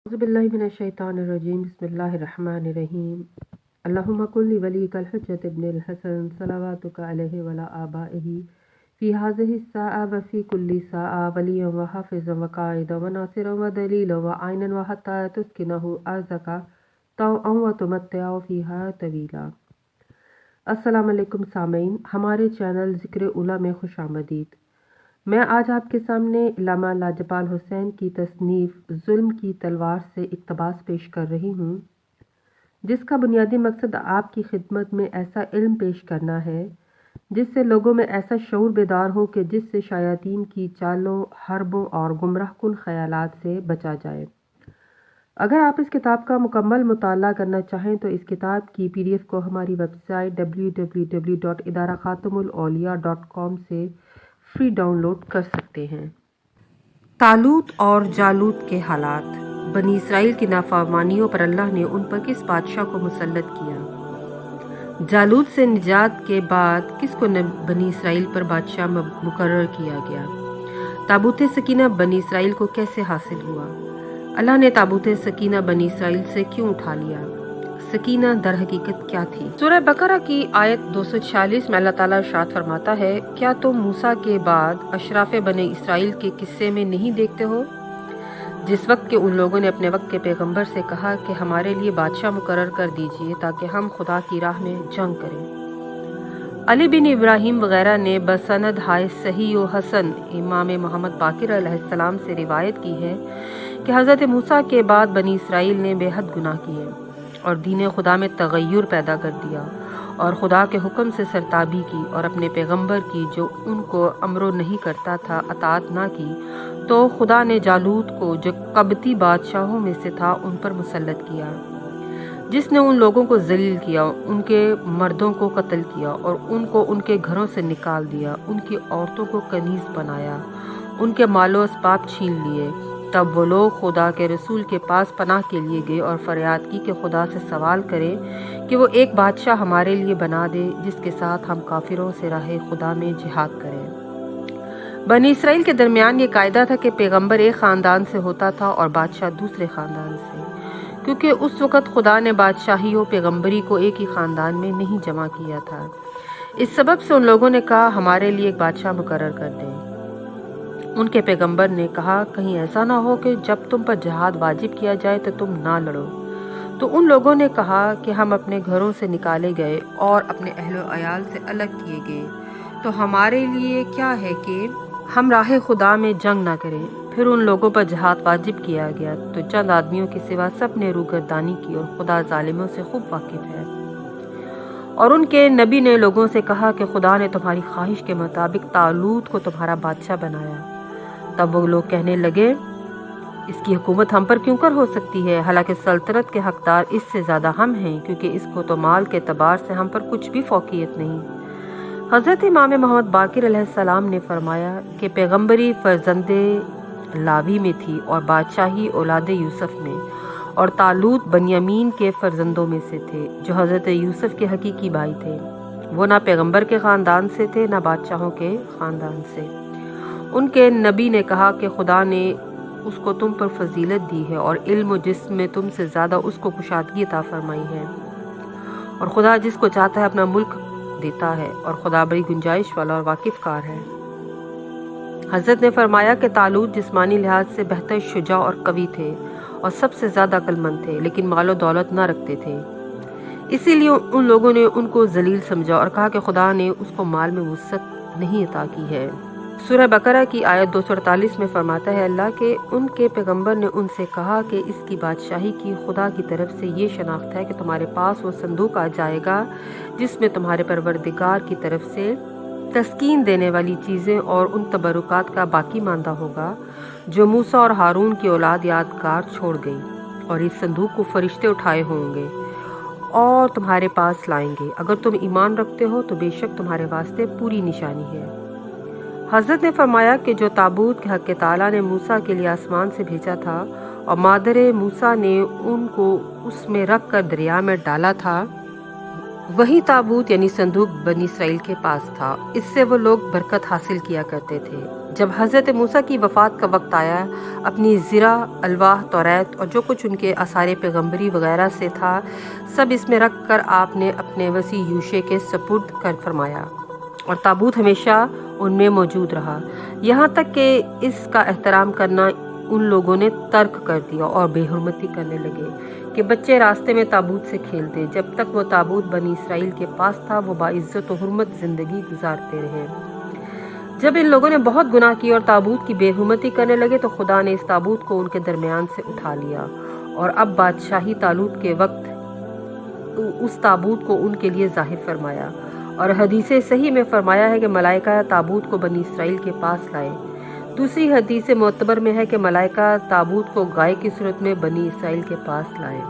औज़ुबिल्लाहिमिनश्शैतानिर्रजीम बिस्मिल्लाहिर्रहमानिर्रहीम अल्लाहुम्मा कुल्ली वलीकल हुज्जत इब्निल हसन सलवातुका अलैहि वला आबाइही फ़ी हाज़िहि स्साअ व फ़ी कुल्ली साअ वलिय्यन व हाफ़िज़न व क़ाइदन व नासिरन व दलीलन व आइनन व हत्ता तुस्किनहु अर्ज़का तौअन व तुमत्तिअहु फ़ीहा तवीला। अस्सलामु अलैकुम सामीन, हमारे चैनल ज़िक्र उला में खुशामदीद। मैं आज आपके सामने अल्लामा लाजपाल हुसैन की तसनीफ़ जुल्म की तलवार से इक़्तिबास पेश कर रही हूँ, जिसका बुनियादी मकसद आपकी खिदमत में ऐसा इल्म पेश करना है जिससे लोगों में ऐसा शऊर बेदार हो कि जिससे शायातीन की चालों, हरबों और गुमराहकुन ख़यालात से बचा जाए। अगर आप इस किताब का मुकम्मल मुताला करना चाहें तो इस किताब की PDF को हमारी वेबसाइट www.idarakatumulauliya.com से फ्री डाउनलोड कर सकते हैं। तालूत और जालूत के हालात। बनी इसराइल की नाफरमानियों पर अल्लाह ने उन पर किस बादशाह को मुसल्लत किया? जालूत से निजात के बाद किसको बनी इसराइल पर बादशाह मुकर्रर किया गया? ताबूत सकीना बनी इसराइल को कैसे हासिल हुआ? अल्लाह ने ताबूत सकीना बनी इसराइल से क्यों उठा लिया? सकीना दर हकीकत क्या थी? सूरह बकरा की आयत 246 में अल्लाह ताला इरशाद फरमाता है, क्या तुम मूसा के बाद अशराफ बने इसराइल के किस्से में नहीं देखते हो, जिस वक्त के उन लोगों ने अपने वक्त के पैगंबर से कहा कि हमारे लिए बादशाह मुकर्रर कर दीजिए ताकि हम खुदा की राह में जंग करें। अली बिन इब्राहिम वगैरह ने बसनद हाय सही व हसन इमाम मोहम्मद बाकिर अलैहिस्सलाम से रिवायत की है कि हज़रत मूसा के बाद बनी इसराइल ने बेहद गुनाह किए और दीन खुदा में तगय्युर पैदा कर दिया और खुदा के हुक्म से सरताबी की और अपने पैगंबर की जो उनको अमरो नहीं करता था अतात ना की, तो खुदा ने जालूत को जो कबती बादशाहों में से था उन पर मुसल्लत किया, जिसने उन लोगों को जलील किया, उनके मर्दों को कत्ल किया और उनको उनके घरों से निकाल दिया, उनकी औरतों को कनीज बनाया, उनके मालो असबाब छीन लिए। तब वो लोग खुदा के रसूल के पास पनाह के लिए गए और फरियाद की कि खुदा से सवाल करें कि वो एक बादशाह हमारे लिए बना दे जिसके साथ हम काफिरों से राह खुदा में जिहाद करें। बनी इसराइल के दरमियान ये कायदा था कि पैगंबर एक ख़ानदान से होता था और बादशाह दूसरे ख़ानदान से, क्योंकि उस वक़्त खुदा ने बादशाही और पैगंबरी को एक ही ख़ानदान में नहीं जमा किया था। इस सबब से उन लोगों ने कहा हमारे लिए एक बादशाह मुकर्रर कर दें। उनके पैगंबर ने कहा कहीं ऐसा ना हो कि जब तुम पर जिहाद वाजिब किया जाए तो तुम ना लड़ो। तो उन लोगों ने कहा कि हम अपने घरों से निकाले गए और अपने अहलो अयाल से अलग किए गए, तो हमारे लिए क्या है कि हम राह खुदा में जंग ना करें। फिर उन लोगों पर जिहाद वाजिब किया गया तो चंद आदमियों के सिवा सब ने रूगर्दानी की और खुदा जालिमों से खूब वाकिफ है। और उनके नबी ने लोगों से कहा कि खुदा ने तुम्हारी ख्वाहिश के मुताबिक तालूत को तुम्हारा बादशाह बनाया। तब वो लोग कहने लगे इसकी हुकूमत हम पर क्यों कर हो सकती है, हालांकि सल्तनत के हकदार इससे ज़्यादा हम हैं, क्योंकि इसको तो माल के एतबार से हम पर कुछ भी फौकियत नहीं। हज़रत इमाम मोहम्मद बाकिर अलैहिस्सलाम ने फरमाया कि पैगंबरी फर्जंदे लावी में थी और बादशाही औलाद यूसुफ में, और तालूत बनियामीन के फर्जंदों में से थे जो हज़रत यूसुफ के हकीकी भाई थे। वो ना पैगंबर के ख़ानदान से थे ना बादशाहों के ख़ानदान से। उनके नबी ने कहा कि खुदा ने उसको तुम पर फजीलत दी है और इल्म जिसमें तुमसे ज़्यादा उसको कुशादगी अता फरमाई है, और खुदा जिसको चाहता है अपना मुल्क देता है, और खुदा बड़ी गुंजाइश वाला और वाकिफ कार है। हज़रत ने फरमाया कि तालूत जिस्मानी लिहाज से बेहतर शुजा और कवि थे और सबसे ज़्यादा अक्लमंद थे, लेकिन मालो दौलत ना रखते थे। इसीलिए उन लोगों ने उनको जलील समझा और कहा कि खुदा ने उसको माल में वुसअत नहीं अता की है। सूरह बकरा की आयत 248 में फरमाता है अल्लाह के उनके पैगंबर ने उनसे कहा कि इसकी बादशाही की खुदा की तरफ से ये शनाख्त है कि तुम्हारे पास वो संदूक आ जाएगा जिसमें तुम्हारे परवरदिगार की तरफ से तस्कीन देने वाली चीज़ें और उन तबरुकात का बाकी मानदा होगा जो मूसा और हारून की औलाद यादगार छोड़ गई, और इस संदूक को फरिश्ते उठाए होंगे और तुम्हारे पास लाएंगे। अगर तुम ईमान रखते हो तो बेशक तुम्हारे वास्ते पूरी निशानी है। हज़रत ने फरमाया कि जो ताबूत के हक़ ताला ने मूसा के लिए आसमान से भेजा था और मादरे मूसा ने उनको उसमें रख कर दरिया में डाला था, वही ताबूत यानी संदूक बनी इसराइल के पास था। इससे वो लोग बरकत हासिल किया करते थे। جب حضرت موسیٰ کی وفات کا وقت آیا، اپنی زرہ، الواح، توریت اور جو کچھ ان کے آثار پیغمبری وغیرہ سے تھا سب اس میں رکھ کر آپ نے اپنے وسیع یوشع کے سپرد کر فرمایا، اور تابوت ہمیشہ ان میں موجود رہا، یہاں تک کہ اس کا احترام کرنا ان لوگوں نے ترک کر دیا اور بے حرمتی کرنے لگے کہ بچے راستے میں تابوت سے کھیلتے، جب تک وہ تابوت بنی اسرائیل کے پاس تھا وہ باعزت و حرمت زندگی گزارتے رہے۔ جب ان لوگوں نے بہت گناہ کیے اور تابوت کی بے حرمتی کرنے لگے تو خدا نے اس تابوت کو ان کے درمیان سے اٹھا لیا، اور اب بادشاہی طالوت کے وقت اس تابوت کو ان کے لیے ظاہر فرمایا، اور حدیث صحیح میں فرمایا ہے کہ ملائکہ تابوت کو بنی اسرائیل کے پاس لائے۔ دوسری حدیث معتبر میں ہے کہ ملائکہ تابوت کو گائے کی صورت میں بنی اسرائیل کے پاس لائے،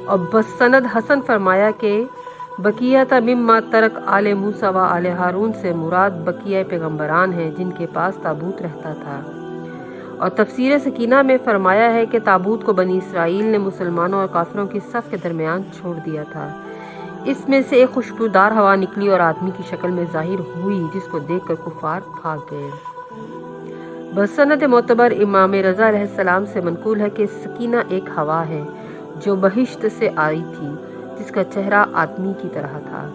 اور بسند حسن فرمایا کہ بقیہ مما ترک آل موسیٰ و آل ہارون سے مراد بقیہ پیغمبران ہیں جن کے پاس تابوت رہتا تھا۔ اور تفسیر سکینہ میں فرمایا ہے کہ تابوت کو بنی اسرائیل نے مسلمانوں اور کافروں کی صف کے درمیان چھوڑ دیا تھا، اس میں سے ایک خوشبودار ہوا نکلی اور آدمی کی شکل میں ظاہر ہوئی جس کو دیکھ کر کفار بھاگ گئے۔ بسند معتبر امام رضا علیہ السلام سے منقول ہے کہ سکینہ ایک ہوا ہے جو بہشت سے آئی تھی جس کا چہرہ آدمی کی طرح تھا۔